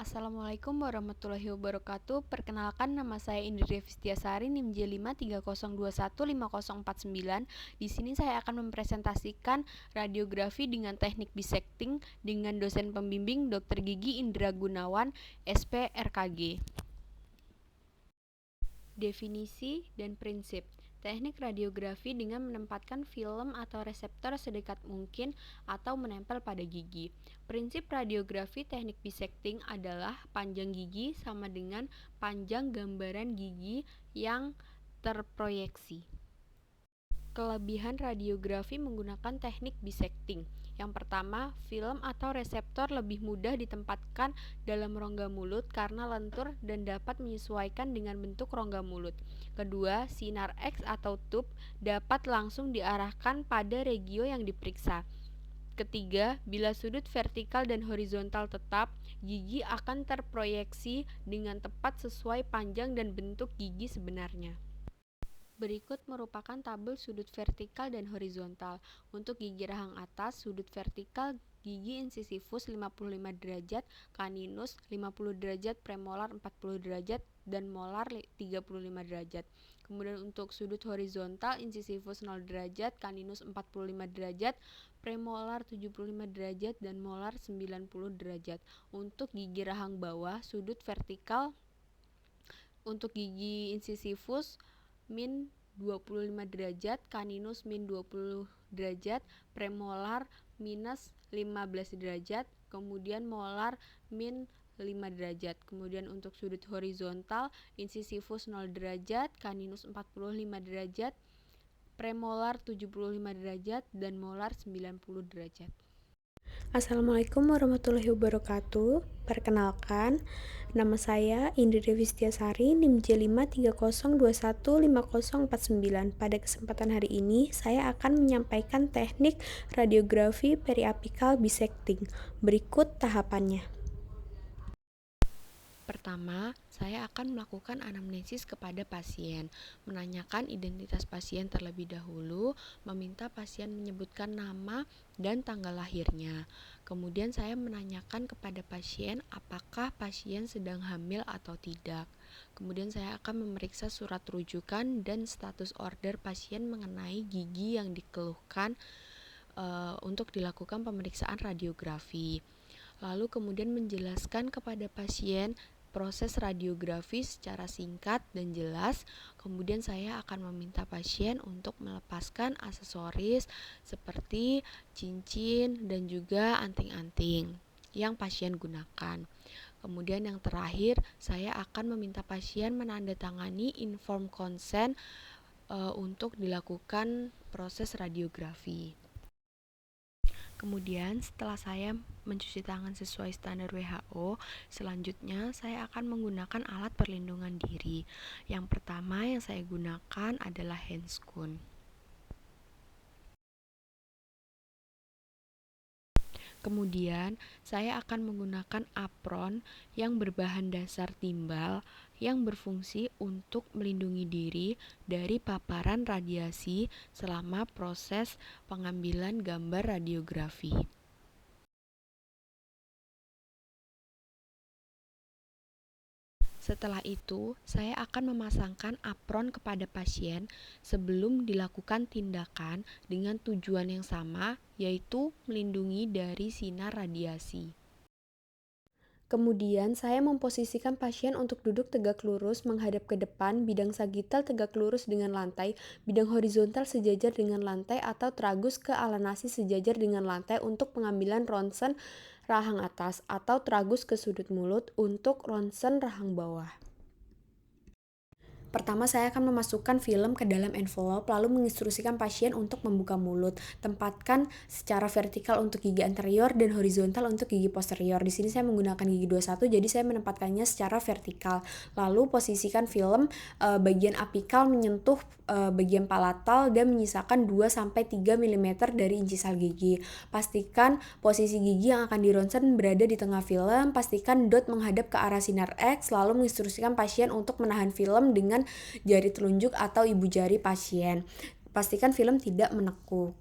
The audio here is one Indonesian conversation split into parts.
Assalamualaikum warahmatullahi wabarakatuh. Perkenalkan, nama saya Indri Fistiasari, NIM J530215049. Di sini saya akan mempresentasikan radiografi dengan teknik bisecting dengan dosen pembimbing Dr. Gigi Indra Gunawan, SP RKG. Definisi dan prinsip. Teknik radiografi dengan menempatkan film atau reseptor sedekat mungkin atau menempel pada gigi. Prinsip radiografi teknik bisecting adalah panjang gigi sama dengan panjang gambaran gigi yang terproyeksi. Kelebihan radiografi menggunakan teknik bisecting. Yang pertama, film atau reseptor lebih mudah ditempatkan dalam rongga mulut karena lentur dan dapat menyesuaikan dengan bentuk rongga mulut. Kedua, sinar X atau tube dapat langsung diarahkan pada regio yang diperiksa. Ketiga, bila sudut vertikal dan horizontal tetap, gigi akan terproyeksi dengan tepat sesuai panjang dan bentuk gigi sebenarnya. Berikut merupakan tabel sudut vertikal dan horizontal. Untuk gigi rahang atas, sudut vertikal gigi incisivus 55 derajat, caninus 50 derajat, premolar 40 derajat, dan molar 35 derajat. Kemudian untuk sudut horizontal, incisivus 0 derajat, caninus 45 derajat, premolar 75 derajat, dan molar 90 derajat. Untuk gigi rahang bawah, sudut vertikal untuk gigi incisivus min 25 derajat, caninus min 20 derajat, premolar minus 15 derajat, kemudian molar min 5 derajat. Kemudian untuk sudut horizontal, incisivus 0 derajat, caninus 45 derajat, premolar 75 derajat, dan molar 90 derajat. Assalamualaikum warahmatullahi wabarakatuh. Perkenalkan, nama saya Indri Fistiasari, NIM J530215049. Pada kesempatan hari ini, saya akan menyampaikan teknik radiografi periapikal bisecting. Berikut tahapannya. Pertama, saya akan melakukan anamnesis kepada pasien, menanyakan identitas pasien terlebih dahulu, meminta pasien menyebutkan nama dan tanggal lahirnya. Kemudian saya menanyakan kepada pasien apakah pasien sedang hamil atau tidak. Kemudian saya akan memeriksa surat rujukan dan status order pasien mengenai gigi yang dikeluhkan untuk dilakukan pemeriksaan radiografi. Lalu kemudian menjelaskan kepada pasien proses radiografi secara singkat dan jelas. Kemudian saya akan meminta pasien untuk melepaskan aksesoris seperti cincin dan juga anting-anting yang pasien gunakan. Kemudian yang terakhir, saya akan meminta pasien menandatangani informed consent untuk dilakukan proses radiografi. Kemudian setelah saya mencuci tangan sesuai standar WHO, selanjutnya saya akan menggunakan alat perlindungan diri. Yang pertama yang saya gunakan adalah handscoon. Kemudian saya akan menggunakan apron yang berbahan dasar timbal yang berfungsi untuk melindungi diri dari paparan radiasi selama proses pengambilan gambar radiografi. Setelah itu, saya akan memasangkan apron kepada pasien sebelum dilakukan tindakan dengan tujuan yang sama, yaitu melindungi dari sinar radiasi. Kemudian, saya memposisikan pasien untuk duduk tegak lurus menghadap ke depan, bidang sagittal tegak lurus dengan lantai, bidang horizontal sejajar dengan lantai atau tragus ke alanasi sejajar dengan lantai untuk pengambilan ronsen rahang atas atau tragus ke sudut mulut untuk ronsen rahang bawah. Pertama, saya akan memasukkan film ke dalam envelope, lalu menginstruksikan pasien untuk membuka mulut. Tempatkan secara vertikal untuk gigi anterior dan horizontal untuk gigi posterior. Di sini saya menggunakan gigi 21, jadi saya menempatkannya secara vertikal. Lalu posisikan film bagian apikal menyentuh bagian palatal dan menyisakan 2-3 mm dari incisal gigi. Pastikan posisi gigi yang akan dironsen berada di tengah film. Pastikan dot menghadap ke arah sinar X, lalu menginstruksikan pasien untuk menahan film dengan jari telunjuk atau ibu jari pasien. Pastikan film tidak menekuk.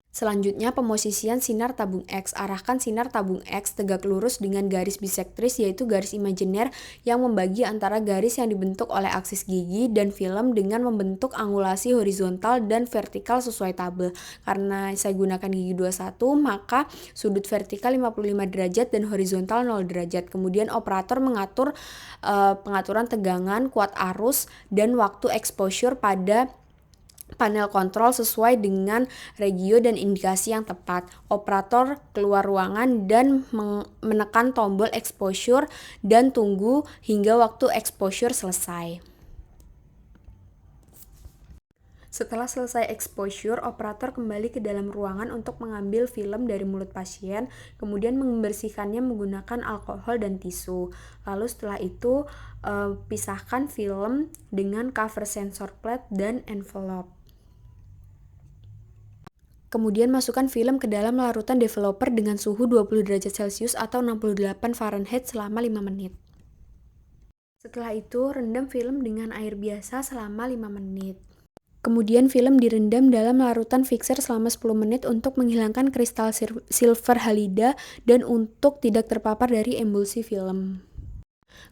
Selanjutnya, pemosisian sinar tabung X. Arahkan sinar tabung X tegak lurus dengan garis bisektris, yaitu garis imajiner yang membagi antara garis yang dibentuk oleh aksis gigi dan film dengan membentuk angulasi horizontal dan vertikal sesuai tabel. Karena saya gunakan gigi 21, maka sudut vertikal 55 derajat dan horizontal 0 derajat. Kemudian operator mengatur pengaturan tegangan, kuat arus, dan waktu exposure pada panel kontrol sesuai dengan regio dan indikasi yang tepat. Operator keluar ruangan dan menekan tombol exposure dan tunggu hingga waktu exposure selesai. Setelah selesai exposure, operator kembali ke dalam ruangan untuk mengambil film dari mulut pasien, kemudian membersihkannya menggunakan alkohol dan tisu. Lalu setelah itu, pisahkan film dengan cover sensor plate dan envelope. Kemudian masukkan film ke dalam larutan developer dengan suhu 20 derajat Celcius atau 68 Fahrenheit selama 5 menit. Setelah itu, rendam film dengan air biasa selama 5 menit. Kemudian film direndam dalam larutan fixer selama 10 menit untuk menghilangkan kristal silver halida dan untuk tidak terpapar dari emulsi film.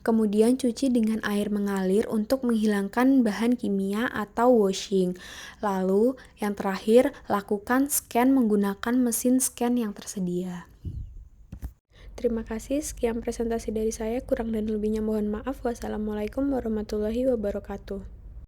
Kemudian cuci dengan air mengalir untuk menghilangkan bahan kimia atau washing. Lalu, yang terakhir, lakukan scan menggunakan mesin scan yang tersedia. Terima kasih, sekian presentasi dari saya. Kurang dan lebihnya mohon maaf. Wassalamualaikum warahmatullahi wabarakatuh.